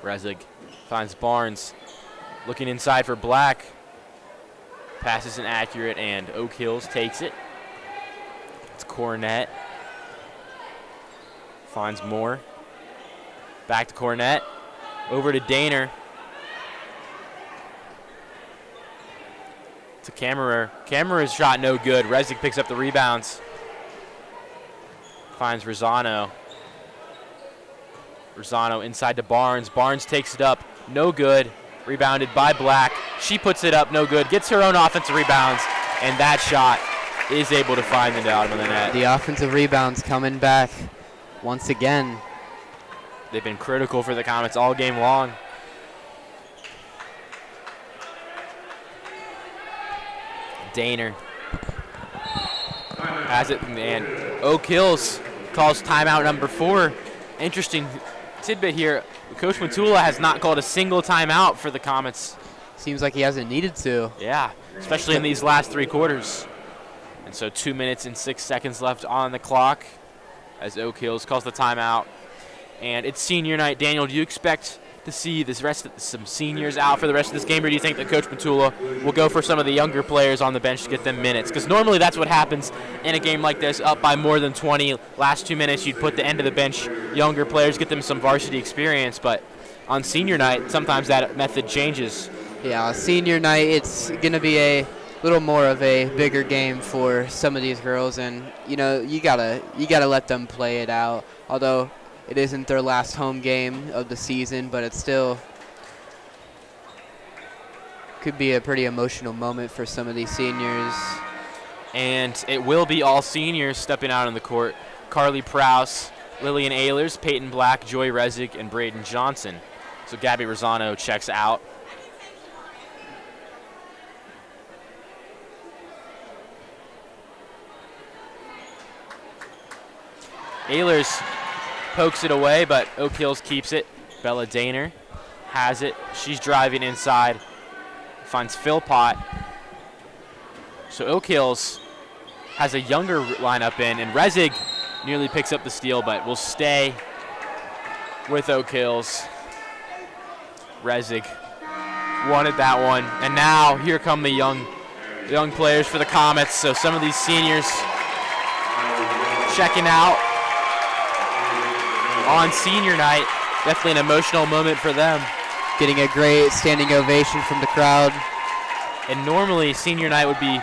Rezig finds Barnes. Looking inside for Black. Pass isn't accurate, and Oak Hills takes it. It's Cornett. Finds Moore. Back to Cornett. Over to Daner. To Kammerer. Kammerer's shot no good. Rezig picks up the rebounds. Finds Rosano. Rosano inside to Barnes. Barnes takes it up. No good. Rebounded by Black. She puts it up. No good. Gets her own offensive rebounds. And that shot is able to find the bottom of the net. The offensive rebounds coming back once again. They've been critical for the Comets all game long. Daner has it, and Oak Hills calls timeout number 4. Interesting tidbit here. Coach Matula has not called a single timeout for the Comets. Seems like he hasn't needed to. Yeah, especially in these last 3 quarters. And so 2 minutes and 6 seconds left on the clock as Oak Hills calls the timeout. And it's senior night. Daniel, do you expect to see some seniors out for the rest of this game, or do you think that Coach Matula will go for some of the younger players on the bench to get them minutes? Because normally that's what happens in a game like this, up by more than 20. Last 2 minutes, you'd put the end of the bench younger players, get them some varsity experience. But on senior night, sometimes that method changes. Yeah, senior night, it's going to be a little more of a bigger game for some of these girls, and you gotta let them play it out. Although it isn't their last home game of the season, but it still could be a pretty emotional moment for some of these seniors. And it will be all seniors stepping out on the court. Carly Prowse, Lillian Ehlers, Peyton Black, Joy Rezig, and Braden Johnson. So Gabby Rosano checks out. Ehlers pokes it away, but Oak Hills keeps it. Bella Daner has it. She's driving inside. Finds Philpott. So Oak Hills has a younger lineup in, and Rezig nearly picks up the steal, but will stay with Oak Hills. Rezig wanted that one, and now here come the young players for the Comets. So some of these seniors checking out on senior night. Definitely an emotional moment for them. Getting a great standing ovation from the crowd. And normally senior night would be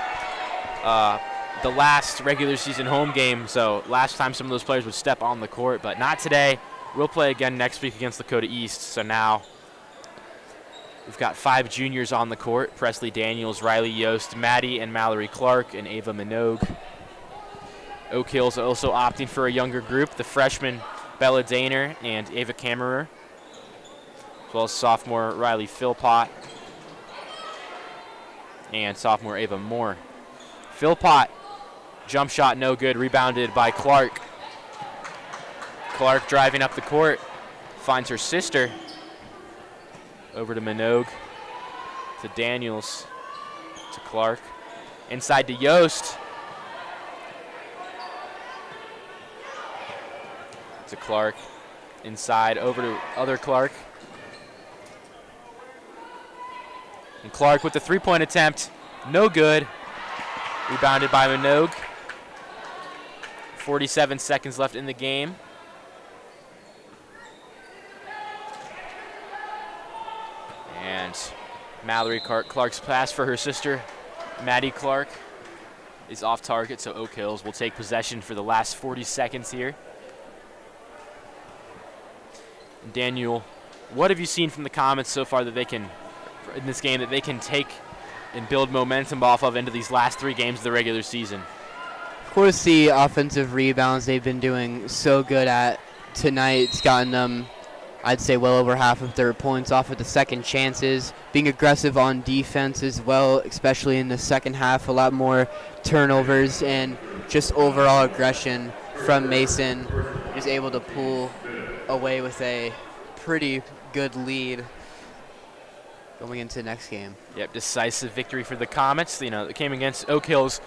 the last regular season home game, so last time some of those players would step on the court, but not today. We'll play again next week against Lakota East. So now we've got 5 juniors on the court: Presley Daniels, Riley Yost, Maddie and Mallory Clark, and Ava Minogue. Oak Hills also opting for a younger group: the freshmen Bella Daner and Ava Kammerer, as well as sophomore Riley Philpott and sophomore Ava Moore. Philpott, jump shot no good, rebounded by Clark. Clark driving up the court, finds her sister. Over to Minogue, to Daniels, to Clark. Inside to Yost. To Clark. Inside, over to other Clark. And Clark with the three-point attempt. No good. Rebounded by Minogue. 47 seconds left in the game. And Mallory Clark's pass for her sister, Maddie Clark, is off target, so Oak Hills will take possession for the last 40 seconds here. Daniel, what have you seen from the Comets so far that they can, in this game, that they can take and build momentum off of into these last 3 games of the regular season? Of course, the offensive rebounds they've been doing so good at tonight. It's gotten them, I'd say, well over half of their points off of the second chances. Being aggressive on defense as well, especially in the second half. A lot more turnovers and just overall aggression from Mason. Is able to pull away with a pretty good lead going into the next game. Yep, decisive victory for the Comets. It came against Oak Hills.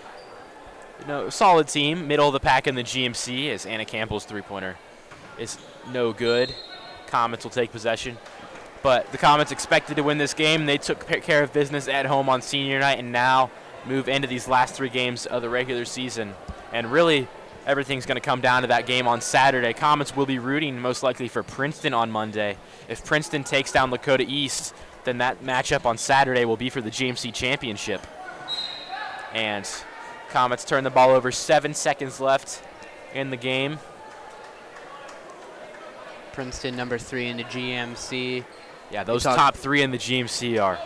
Solid team, middle of the pack in the GMC, as Anna Campbell's three-pointer is no good. Comets will take possession. But the Comets expected to win this game. They took care of business at home on senior night and now move into these last 3 games of the regular season. And really, everything's going to come down to that game on Saturday. Comets will be rooting most likely for Princeton on Monday. If Princeton takes down Lakota East, then that matchup on Saturday will be for the GMC championship. And Comets turn the ball over, 7 seconds left in the game. Princeton number 3 in the GMC. Yeah, those top 3 in the GMC are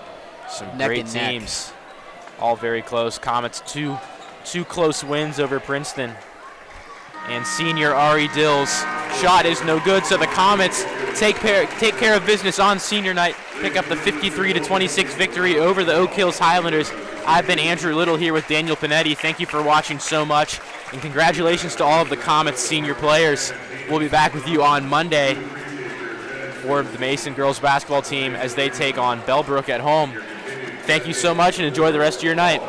some great teams. All very close. Comets two close wins over Princeton. And senior Ari Dill's shot is no good, so the Comets take care of business on senior night, pick up the 53-26 victory over the Oak Hills Highlanders. I've been Andrew Little here with Daniel Panetti. Thank you for watching so much, and congratulations to all of the Comets senior players. We'll be back with you on Monday for the Mason girls basketball team as they take on Bellbrook at home. Thank you so much, and enjoy the rest of your night.